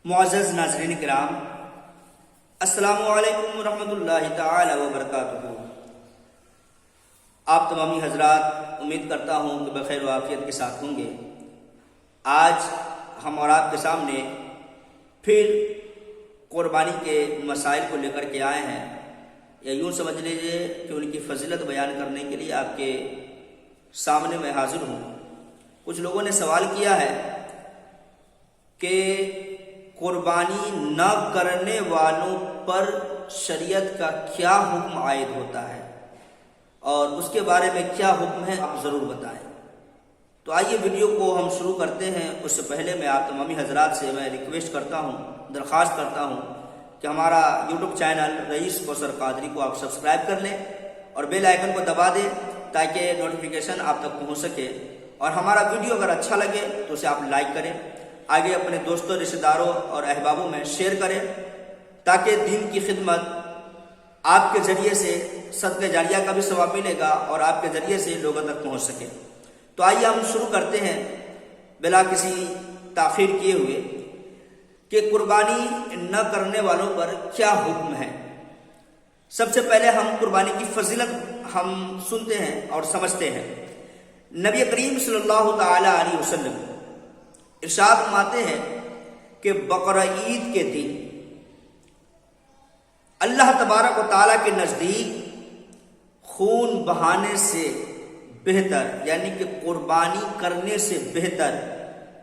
معزز ناظرین کرام، السلام علیکم ورحمۃ اللہ تعالی وبرکاتہ۔ آپ تمامی حضرات امید کرتا ہوں کہ بخیر و عافیت کے ساتھ ہوں گے۔ آج ہم اور آپ کے سامنے پھر قربانی کے مسائل کو لے کر کے آئے ہیں، یا یوں سمجھ لیجیے کہ ان کی فضیلت بیان کرنے کے لیے آپ کے سامنے میں حاضر ہوں۔ کچھ لوگوں نے سوال کیا ہے کہ قربانی نہ کرنے والوں پر شریعت کا کیا حکم عائد ہوتا ہے اور اس کے بارے میں کیا حکم ہے، آپ ضرور بتائیں۔ تو آئیے ویڈیو کو ہم شروع کرتے ہیں۔ اس سے پہلے میں آپ تمامی حضرات سے میں ریکویسٹ کرتا ہوں، درخواست کرتا ہوں کہ ہمارا یوٹیوب چینل رئیس کوثر قادری کو آپ سبسکرائب کر لیں اور بیل آئیکن کو دبا دیں تاکہ نوٹیفیکیشن آپ تک پہنچ سکے، اور ہمارا ویڈیو اگر اچھا لگے تو اسے آپ لائک کریں، آگے اپنے دوستوں، رشتہ داروں اور احبابوں میں شیئر کریں تاکہ دین کی خدمت آپ کے ذریعے سے صدقہ جاریہ کا بھی ثواب ملے گا اور آپ کے ذریعے سے لوگوں تک پہنچ سکے۔ تو آئیے ہم شروع کرتے ہیں بلا کسی تاخیر کیے ہوئے کہ قربانی نہ کرنے والوں پر کیا حکم ہے۔ سب سے پہلے ہم قربانی کی فضیلت ہم سنتے ہیں اور سمجھتے ہیں۔ نبی کریم صلی اللہ تعالی علیہ وسلم ارشاد فرماتے ہیں کہ بقرہ عید کے دن اللہ تبارک و تعالیٰ کے نزدیک خون بہانے سے بہتر، یعنی کہ قربانی کرنے سے بہتر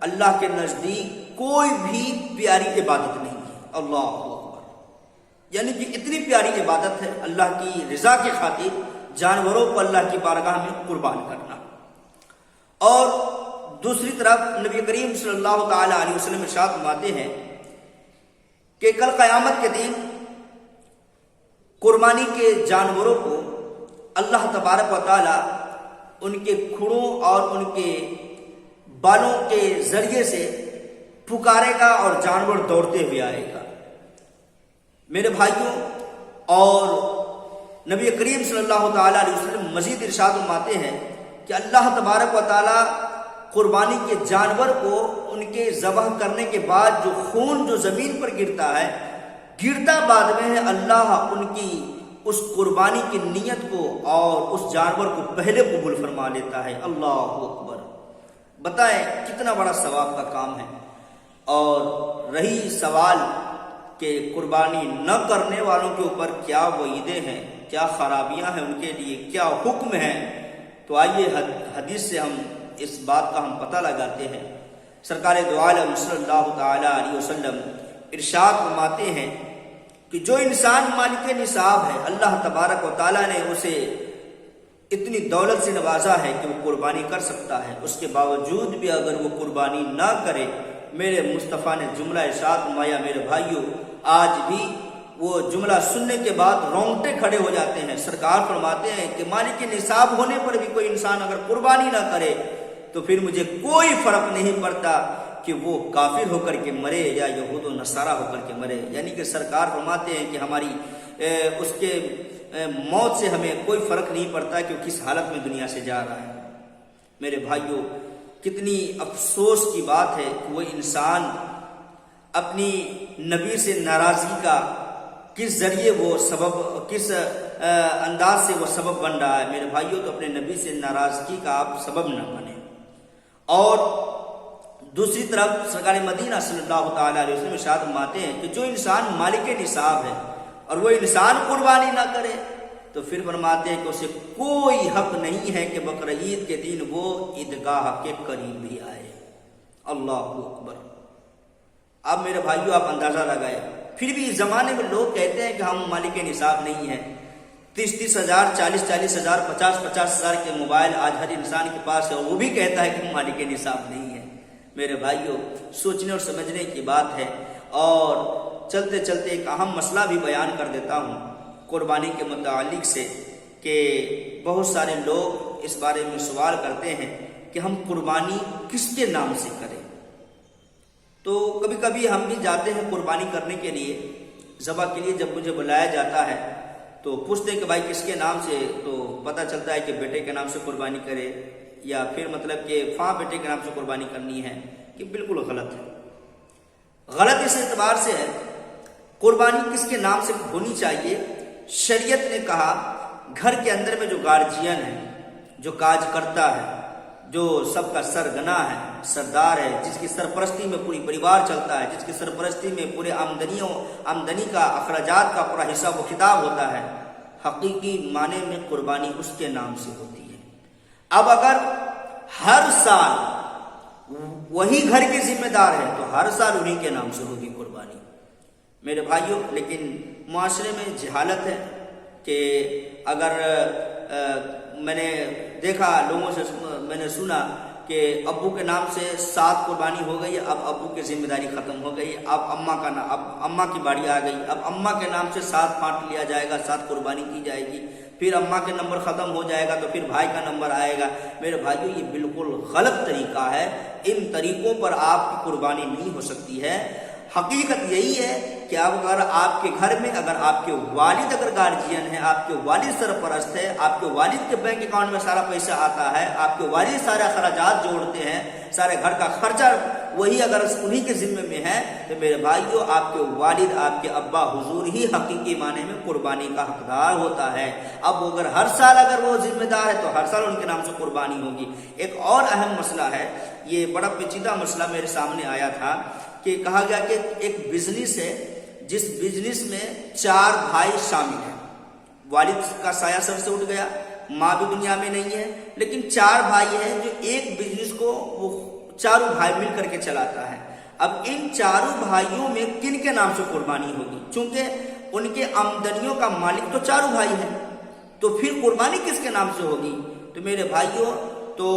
اللہ کے نزدیک کوئی بھی پیاری عبادت نہیں ہے۔ اللہ اکبر، یعنی کہ اتنی پیاری عبادت ہے اللہ کی رضا کی خاطر جانوروں کو اللہ کی بارگاہ میں قربان کرنا۔ اور دوسری طرف نبی کریم صلی اللہ تعالی علیہ وسلم ارشاد فرماتے ہیں کہ کل قیامت کے دن قربانی کے جانوروں کو اللہ تبارک و تعالی ان کے کھڑوں اور ان کے بالوں کے ذریعے سے پکارے گا اور جانور دوڑتے ہوئے آئے گا۔ میرے بھائیوں، اور نبی کریم صلی اللہ تعالی علیہ وسلم مزید ارشاد فرماتے ہیں کہ اللہ تبارک و تعالی قربانی کے جانور کو ان کے ذبح کرنے کے بعد جو خون جو زمین پر گرتا ہے، گرتا بعد میں ہے، اللہ ان کی اس قربانی کی نیت کو اور اس جانور کو پہلے قبول فرما لیتا ہے۔ اللہ اکبر، بتائیں کتنا بڑا ثواب کا کام ہے۔ اور رہی سوال کہ قربانی نہ کرنے والوں کے اوپر کیا وعیدیں ہیں، کیا خرابیاں ہیں، ان کے لیے کیا حکم ہے، تو آئیے حدیث سے ہم اس بات کا ہم پتہ لگاتے ہیں۔ سرکار دو عالم صلی اللہ تعالی علیہ وسلم ارشاد فرماتے ہیں کہ جو انسان مالک نصاب ہے، اللہ تبارک و تعالیٰ نے اسے اتنی دولت سے نوازا ہے کہ وہ قربانی کر سکتا ہے، اس کے باوجود بھی اگر وہ قربانی نہ کرے، میرے مصطفیٰ نے جملہ ارشاد فرمایا، میرے بھائیوں آج بھی وہ جملہ سننے کے بعد رونگٹے کھڑے ہو جاتے ہیں۔ سرکار فرماتے ہیں کہ مالک نصاب ہونے پر بھی کوئی انسان اگر قربانی نہ کرے تو پھر مجھے کوئی فرق نہیں پڑتا کہ وہ کافر ہو کر کے مرے یا یہود و نصارہ ہو کر کے مرے، یعنی کہ سرکار فرماتے ہیں کہ ہماری اس کے موت سے ہمیں کوئی فرق نہیں پڑتا کہ وہ کس حالت میں دنیا سے جا رہا ہے۔ میرے بھائیوں، کتنی افسوس کی بات ہے کہ وہ انسان اپنی نبی سے ناراضگی کا کس ذریعے وہ سبب، کس انداز سے وہ سبب بن رہا ہے۔ میرے بھائیوں، تو اپنے نبی سے ناراضگی کا آپ سبب نہ بنیں۔ اور دوسری طرف سرکار مدینہ صلی اللہ تعالی علیہ وسلم ارشاد فرماتے ہیں کہ جو انسان مالک نصاب ہے اور وہ انسان قربانی نہ کرے تو پھر فرماتے ہیں کہ اسے کوئی حق نہیں ہے کہ بقرہ عید کے دن وہ عیدگاہ کے قریب بھی آئے۔ اللہ اکبر۔ اب میرے بھائیوں آپ اندازہ لگائیں، پھر بھی اس زمانے میں لوگ کہتے ہیں کہ ہم مالک نصاب نہیں ہیں۔ 30 ہزار، 40 ہزار، 50 ہزار کے موبائل آج ہر انسان کے پاس ہے، اور وہ بھی کہتا ہے کہ ہم مالک نصاب نہیں ہے۔ میرے بھائیوں، سوچنے اور سمجھنے کی بات ہے۔ اور چلتے چلتے ایک اہم مسئلہ بھی بیان کر دیتا ہوں قربانی کے متعلق سے، کہ بہت سارے لوگ اس بارے میں سوال کرتے ہیں کہ ہم قربانی کس کے نام سے کریں۔ تو کبھی کبھی ہم بھی جاتے ہیں قربانی کرنے کے لیے، ذبح کے لیے جب مجھے بلایا جاتا ہے تو پوچھتے ہیں کہ بھائی کس کے نام سے، تو پتہ چلتا ہے کہ بیٹے کے نام سے قربانی کرے، یا پھر مطلب کہ بیٹے کے نام سے قربانی کرنی ہے، کہ بالکل غلط ہے۔ غلط اس اعتبار سے ہے، قربانی کس کے نام سے ہونی چاہیے؟ شریعت نے کہا گھر کے اندر میں جو گارجین ہے، جو کاج کرتا ہے، جو سب کا سرگنا ہے، سردار ہے، جس کی سرپرستی میں پوری پریوار چلتا ہے، جس کی سرپرستی میں پورے آمدنی کا، اخراجات کا پورا حساب و کتاب ہوتا ہے، حقیقی معنی میں قربانی اس کے نام سے ہوتی ہے۔ اب اگر ہر سال وہی گھر کے ذمہ دار ہے تو ہر سال انہی کے نام سے ہوگی قربانی۔ میرے بھائیوں، لیکن معاشرے میں جہالت ہے کہ اگر میں نے دیکھا لوگوں سے، میں نے سنا کہ ابو کے نام سے 7 قربانی ہو گئی، اب ابو کی ذمہ داری ختم ہو گئی، اب اماں کی باری آ گئی، اب اماں کے نام سے 7 بانٹ لیا جائے گا، 7 قربانی کی جائے گی، پھر اماں کے نمبر ختم ہو جائے گا تو پھر بھائی کا نمبر آئے گا۔ میرے بھائیوں، یہ بالکل غلط طریقہ ہے، ان طریقوں پر آپ کی قربانی نہیں ہو سکتی ہے۔ حقیقت یہی ہے کہ اب اگر آپ کے گھر میں اگر آپ کے والد اگر گارجین ہیں، آپ کے والد سرپرست ہے، آپ کے والد کے بینک اکاؤنٹ میں سارا پیسہ آتا ہے، آپ کے والد سارے اخراجات جوڑتے ہیں، سارے گھر کا خرچہ وہی اگر انہی کے ذمے میں ہے، تو میرے بھائیوں، آپ کے والد، آپ کے ابا حضور ہی حقیقی معنی میں قربانی کا حقدار ہوتا ہے۔ اب اگر ہر سال اگر وہ ذمہ دار ہے تو ہر سال ان کے نام سے قربانی ہوگی۔ ایک اور اہم مسئلہ ہے، یہ بڑا پیچیدہ مسئلہ میرے سامنے آیا تھا کہ کہا گیا کہ ایک بزنس ہے جس بزنس میں 4 بھائی شامل ہیں، والد کا سایہ سر سے اٹھ گیا، ماں بھی دنیا میں نہیں ہے، لیکن 4 بھائی ہیں جو ایک بزنس کو وہ چاروں بھائی مل کر کے چلاتا ہے۔ اب ان چاروں بھائیوں میں کن کے نام سے قربانی ہوگی؟ چونکہ ان کے آمدنیوں کا مالک تو چاروں بھائی ہیں، تو پھر قربانی کس کے نام سے ہوگی؟ تو میرے بھائیوں، تو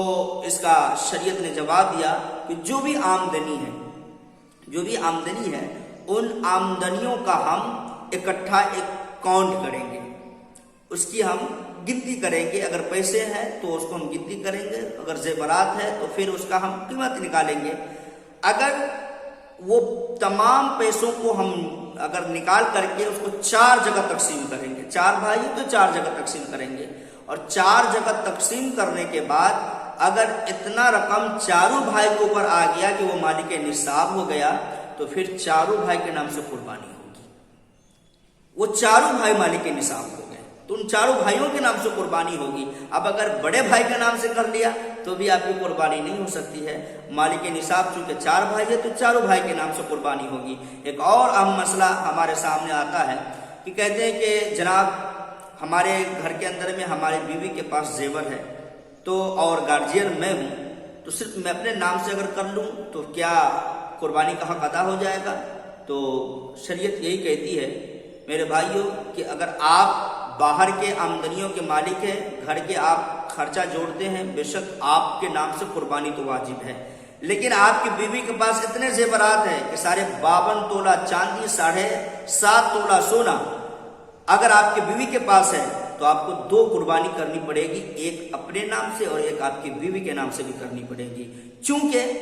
اس کا شریعت نے جواب دیا کہ جو بھی آمدنی ہے ان آمدنیوں کا ہم اکٹھا ایک کاؤنٹ کریں گے، اس کی ہم گنتی کریں گے۔ اگر پیسے ہیں تو اس کو ہم گنتی کریں گے، اگر زیورات ہے تو پھر اس کا ہم قیمت نکالیں گے۔ اگر وہ تمام پیسوں کو ہم اگر نکال کر کے اس کو 4 جگہ تقسیم کریں گے، 4 بھائی تو 4 جگہ تقسیم کریں گے، اور 4 جگہ تقسیم کرنے کے بعد اگر اتنا رقم چاروں بھائی کے اوپر آ گیا کہ وہ مالک نصاب ہو گیا، تو پھر چاروں بھائی کے نام سے قربانی ہوگی۔ وہ چاروں بھائی مالک نصاب ہو گئے تو ان چاروں بھائیوں کے نام سے قربانی ہوگی۔ اب اگر بڑے بھائی کے نام سے کر لیا تو بھی آپ کی قربانی نہیں ہو سکتی ہے۔ مالک نصاب چونکہ 4 بھائی ہے تو چاروں بھائی کے نام سے قربانی ہوگی۔ ایک اور اہم مسئلہ ہمارے سامنے آتا ہے کہ کہتے ہیں کہ جناب ہمارے گھر کے اندر میں ہماری بیوی کے پاس زیور ہے تو اور گارجین میں ہوں، تو صرف میں اپنے نام سے اگر کر لوں تو کیا قربانی کا حق ادا ہو جائے گا؟ تو شریعت یہی کہتی ہے میرے بھائیوں کہ اگر آپ باہر کے آمدنیوں کے مالک ہیں، گھر کے آپ خرچہ جوڑتے ہیں، بے شک آپ کے نام سے قربانی تو واجب ہے، لیکن آپ کی بیوی کے پاس اتنے زیورات ہیں کہ سارے 52 تولہ چاندی، 7.5 تولہ سونا اگر آپ کی بیوی کے پاس ہے تو آپ کو 2 قربانی کرنی پڑے گی، ایک اپنے نام سے اور ایک آپ کی بیوی کے نام سے بھی کرنی پڑے گی، چونکہ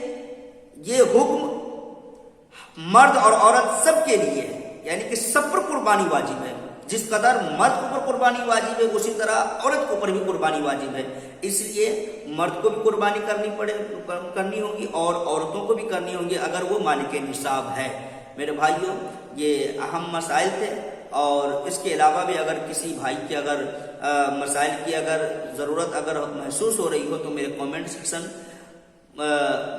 یہ حکم مرد اور عورت سب کے لیے ہے، یعنی کہ سب پر قربانی واجب ہے۔ جس قدر مرد کے اوپر قربانی واجب ہے اسی طرح عورت کے اوپر بھی قربانی واجب ہے، اس لیے مرد کو بھی قربانی کرنی ہوگی اور عورتوں کو بھی کرنی ہوگی اگر وہ مالک نصاب ہے۔ میرے بھائیوں، یہ اہم مسائل تھے، اور اس کے علاوہ بھی اگر کسی بھائی کے اگر مسائل کی اگر ضرورت اگر محسوس ہو رہی ہو تو میرے کامنٹ سیکشن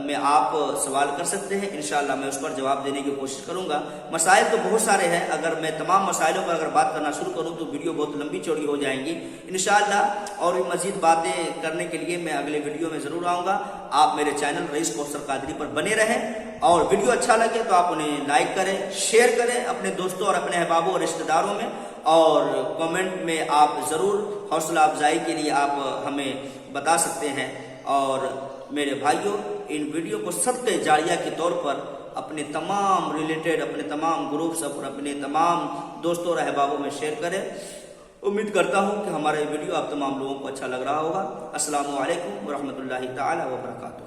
میں آپ سوال کر سکتے ہیں، انشاءاللہ میں اس پر جواب دینے کی کوشش کروں گا۔ مسائل تو بہت سارے ہیں، اگر میں تمام مسائلوں پر اگر بات کرنا شروع کروں تو ویڈیو بہت لمبی چوڑی ہو جائیں گی۔ انشاءاللہ اور بھی مزید باتیں کرنے کے لیے میں اگلے ویڈیو میں ضرور آؤں گا۔ آپ میرے چینل رئیس کوثر قادری پر بنے رہیں، اور ویڈیو اچھا لگے تو آپ انہیں لائک کریں، شیئر کریں اپنے دوستوں اور اپنے احبابوں اور رشتہ داروں میں، اور کامنٹ میں آپ ضرور حوصلہ افزائی کے لیے آپ ہمیں بتا سکتے ہیں۔ اور میرے بھائیوں، ان ویڈیو کو صدقہ جاریہ کے طور پر اپنے تمام ریلیٹڈ، اپنے تمام گروپس اور اپنے تمام دوستوں اور احبابوں میں شیئر کریں۔ امید کرتا ہوں کہ ہمارا یہ ویڈیو آپ تمام لوگوں کو اچھا لگ رہا ہوگا۔ السلام علیکم ورحمۃ اللہ تعالی وبرکاتہ۔